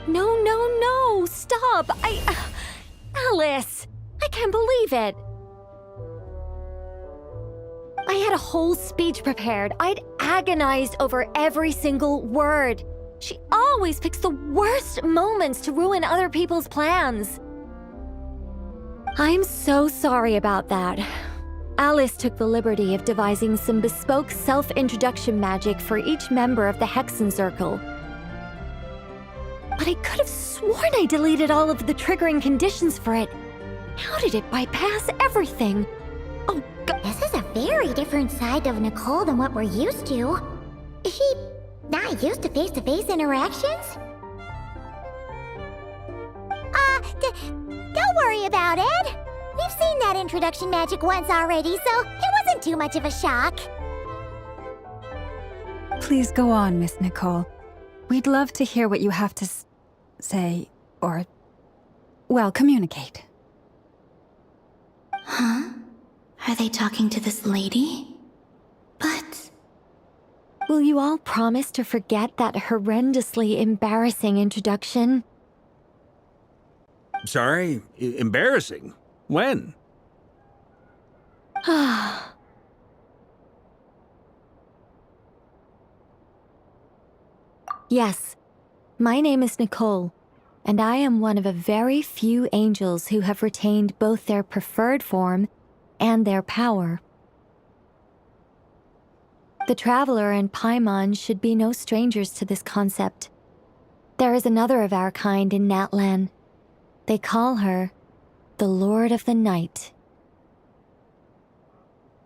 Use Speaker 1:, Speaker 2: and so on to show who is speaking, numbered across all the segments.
Speaker 1: No, stop! Alice! I can't believe it! I had a whole speech prepared. I'd agonized over every single word. She always picks the worst moments to ruin other people's plans. I'm so sorry about that. Alice took the liberty of devising some bespoke self-introduction magic for each member of the Hexen Circle. But I could have sworn I deleted all of the triggering conditions for it. How did it bypass everything? Oh, God.
Speaker 2: This is a very different side of Nicole than what we're used to. Is she not used to face-to-face interactions? Don't worry about it. We've seen that introduction magic once already, so it wasn't too much of a shock.
Speaker 3: Please go on, Miss Nicole. We'd love to hear what you have to say, or, well, communicate.
Speaker 2: Huh? Are they talking to this lady? But...
Speaker 1: Will you all promise to forget that horrendously embarrassing introduction?
Speaker 4: Sorry? Embarrassing? When?
Speaker 1: Yes, my name is Nicole, and I am one of a very few angels who have retained both their preferred form and their power. The Traveler and Paimon should be no strangers to this concept. There is another of our kind in Natlan. They call her the Lord of the Night.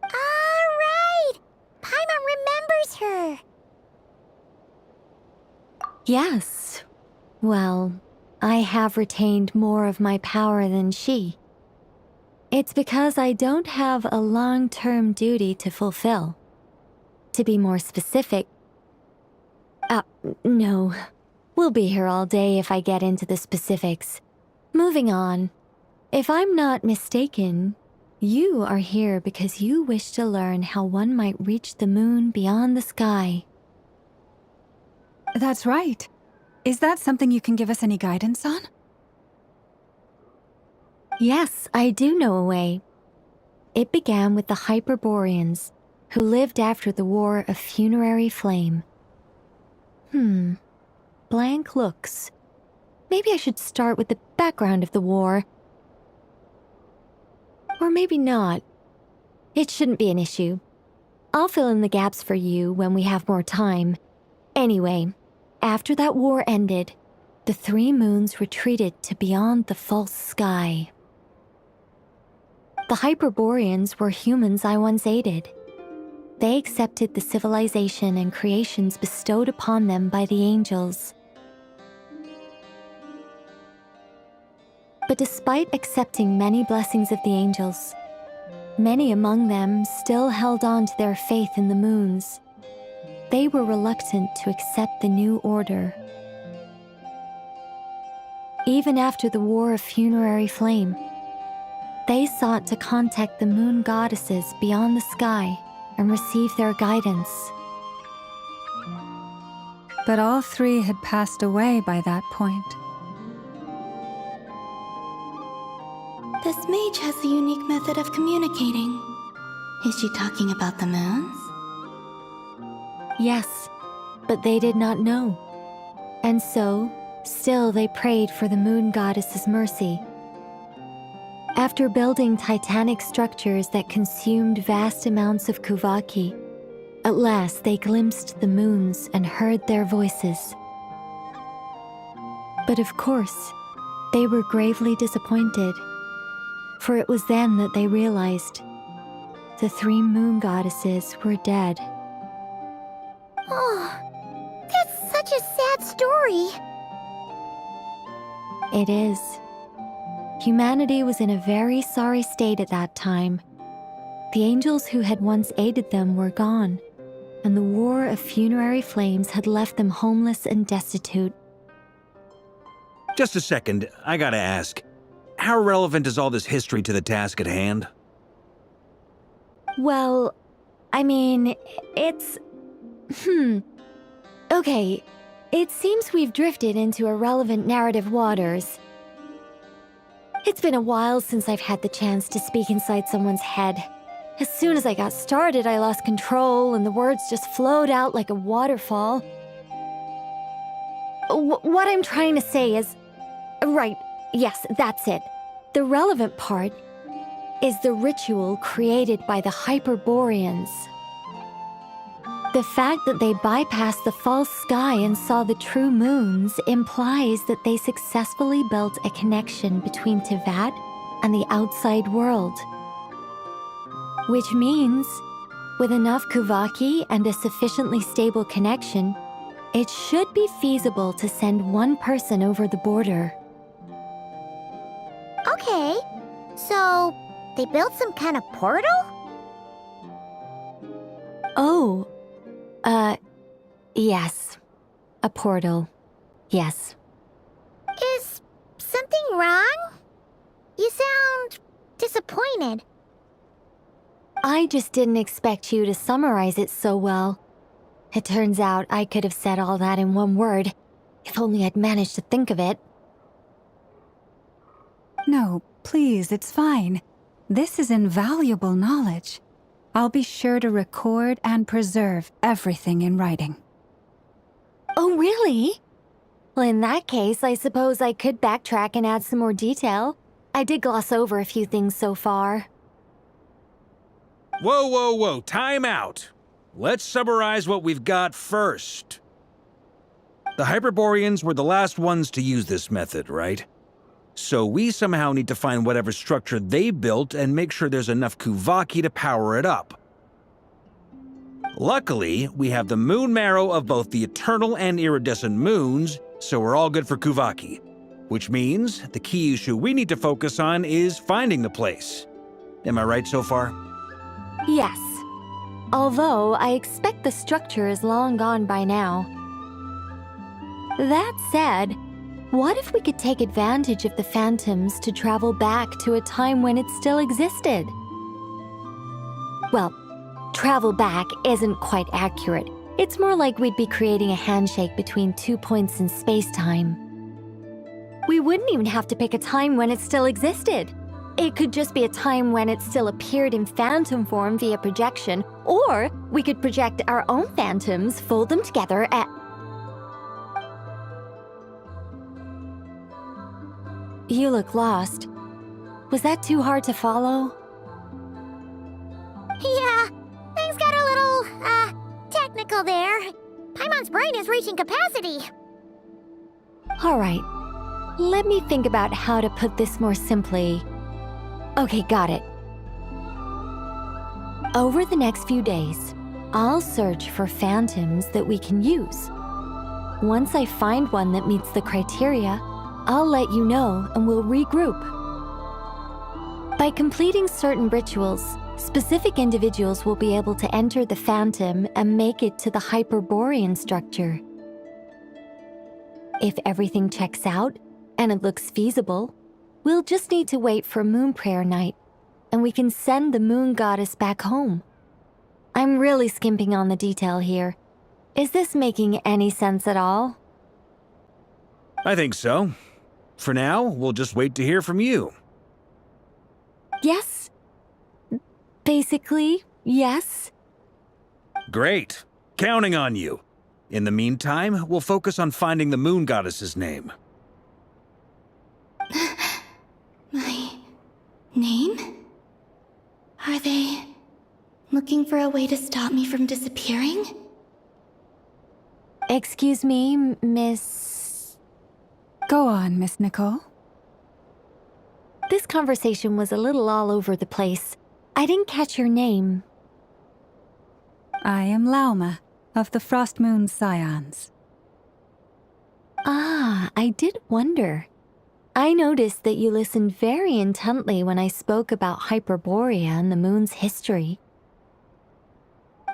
Speaker 2: Alright! Paimon remembers her!
Speaker 1: Yes. Well, I have retained more of my power than she. It's because I don't have a long-term duty to fulfill. To be more specific... no. We'll be here all day if I get into the specifics. Moving on. If I'm not mistaken, you are here because you wish to learn how one might reach the moon beyond the sky.
Speaker 3: That's right. Is that something you can give us any guidance on?
Speaker 1: Yes, I do know a way. It began with the Hyperboreans, who lived after the War of Funerary Flame. Blank looks. Maybe I should start with the background of the war. Or maybe not. It shouldn't be an issue. I'll fill in the gaps for you when we have more time. Anyway, after that war ended, the three moons retreated to beyond the false sky. The Hyperboreans were humans I once aided. They accepted the civilization and creations bestowed upon them by the angels. But despite accepting many blessings of the angels, many among them still held on to their faith in the moons. They were reluctant to accept the new order. Even after the War of Funerary Flame, they sought to contact the moon goddesses beyond the sky and receive their guidance.
Speaker 3: But all three had passed away by that point.
Speaker 2: This mage has a unique method of communicating. Is she talking about the moons?
Speaker 1: Yes, but they did not know. And so, still they prayed for the moon goddess's mercy. After building titanic structures that consumed vast amounts of Kuvaki, at last they glimpsed the moons and heard their voices. But of course, they were gravely disappointed, for it was then that they realized the three moon goddesses were dead.
Speaker 2: Oh, that's such a sad story.
Speaker 1: It is. Humanity was in a very sorry state at that time. The angels who had once aided them were gone, and the War of Funerary Flames had left them homeless and destitute.
Speaker 4: Just a second, I gotta ask. How relevant is all this history to the task at hand?
Speaker 1: Well, I mean, it's... Okay, It seems we've drifted into irrelevant narrative waters. It's been a while since I've had the chance to speak inside someone's head. As soon as I got started, I lost control and the words just flowed out like a waterfall. What I'm trying to say is... Right, yes, that's it. The relevant part is the ritual created by the Hyperboreans. The fact that they bypassed the false sky and saw the true moons implies that they successfully built a connection between Teyvat and the outside world. Which means, with enough Kuvaki and a sufficiently stable connection, it should be feasible to send one person over the border.
Speaker 2: Okay, so they built some kind of portal?
Speaker 1: Oh, yes. A portal. Yes.
Speaker 2: Is something wrong? You sound disappointed.
Speaker 1: I just didn't expect you to summarize it so well. It turns out I could have said all that in one word, if only I'd managed to think of it.
Speaker 3: No, please, it's fine. This is invaluable knowledge. I'll be sure to record and preserve everything in writing.
Speaker 1: Oh, really? Well, in that case, I suppose I could backtrack and add some more detail. I did gloss over a few things so far.
Speaker 4: Whoa, whoa, whoa, time out. Let's summarize what we've got first. The Hyperboreans were the last ones to use this method, right? So we somehow need to find whatever structure they built and make sure there's enough Kuvaki to power it up. Luckily, we have the moon marrow of both the eternal and iridescent moons, so we're all good for Kuvaki. Which means the key issue we need to focus on is finding the place. Am I right so far?
Speaker 1: Yes. Although I expect the structure is long gone by now. That said, what if we could take advantage of the phantoms to travel back to a time when it still existed? Well, travel back isn't quite accurate. It's more like we'd be creating a handshake between 2 points in space-time. We wouldn't even have to pick a time when it still existed. It could just be a time when it still appeared in phantom form via projection, or we could project our own phantoms, fold them together, and... You look lost. Was that too hard to follow?
Speaker 2: Yeah, things got a little, technical there. Paimon's brain is reaching capacity.
Speaker 1: All right. Let me think about how to put this more simply. Okay, got it. Over the next few days, I'll search for phantoms that we can use. Once I find one that meets the criteria, I'll let you know and we'll regroup. By completing certain rituals, specific individuals will be able to enter the phantom and make it to the Hyperborean structure. If everything checks out and it looks feasible, we'll just need to wait for Moon Prayer Night, and we can send the Moon Goddess back home. I'm really skimping on the detail here. Is this making any sense at all?
Speaker 4: I think so. For now, we'll just wait to hear from you.
Speaker 1: Yes. Basically, yes.
Speaker 4: Great. Counting on you. In the meantime, we'll focus on finding the Moon Goddess's name.
Speaker 5: My name? Are they looking for a way to stop me from disappearing?
Speaker 1: Excuse me, Miss...
Speaker 3: Go on, Miss Nicole.
Speaker 1: This conversation was a little all over the place. I didn't catch your name.
Speaker 3: I am Lauma, of the Frost Moon Scions.
Speaker 1: Ah, I did wonder. I noticed that you listened very intently when I spoke about Hyperborea and the moon's history.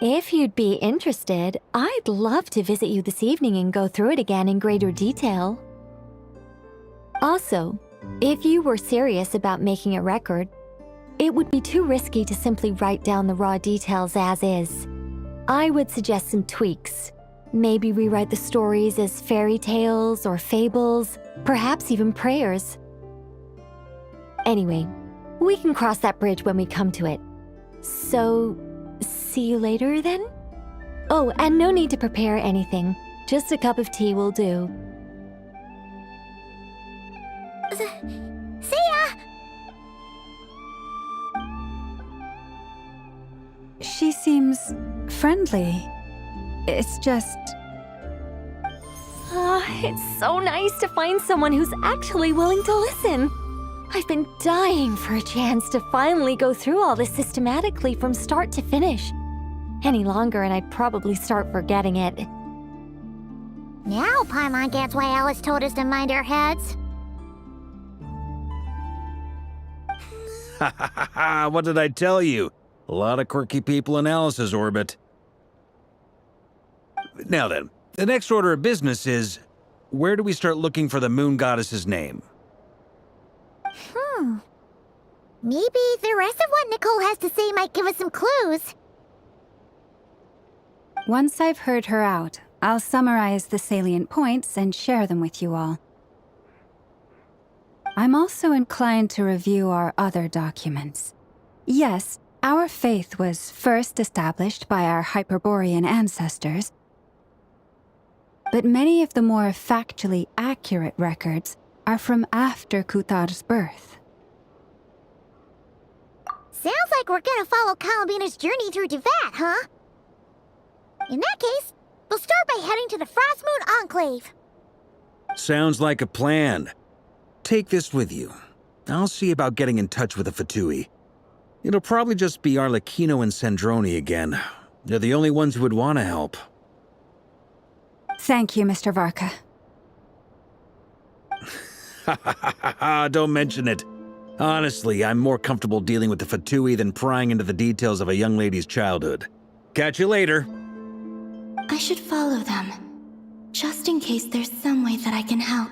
Speaker 1: If you'd be interested, I'd love to visit you this evening and go through it again in greater detail. Also, if you were serious about making a record, it would be too risky to simply write down the raw details as is. I would suggest some tweaks. Maybe rewrite the stories as fairy tales or fables, perhaps even prayers. Anyway, we can cross that bridge when we come to it. So, see you later then? Oh, and no need to prepare anything. Just a cup of tea will do.
Speaker 2: See ya!
Speaker 3: She seems friendly. It's just...
Speaker 1: It's so nice to find someone who's actually willing to listen. I've been dying for a chance to finally go through all this systematically from start to finish. Any longer and I'd probably start forgetting it.
Speaker 2: Now Paimon gets why Alice told us to mind our heads.
Speaker 4: Ha ha ha ha! What did I tell you? A lot of quirky people in Alice's orbit. Now then, the next order of business is, where do we start looking for the moon goddess's name?
Speaker 2: Maybe the rest of what Nicole has to say might give us some clues.
Speaker 3: Once I've heard her out, I'll summarize the salient points and share them with you all. I'm also inclined to review our other documents. Yes, our faith was first established by our Hyperborean ancestors, but many of the more factually accurate records are from after Kutar's birth.
Speaker 2: Sounds like we're gonna follow Kalabina's journey through Devat, huh? In that case, we'll start by heading to the Frost Moon Enclave.
Speaker 4: Sounds like a plan. Take this with you. I'll see about getting in touch with the Fatui. It'll probably just be Arlecchino and Sandroni again. They're the only ones who would want to help.
Speaker 3: Thank you, Mr. Varka.
Speaker 4: Ha ha ha ha ha! Don't mention it. Honestly, I'm more comfortable dealing with the Fatui than prying into the details of a young lady's childhood. Catch you later.
Speaker 5: I should follow them, just in case there's some way that I can help.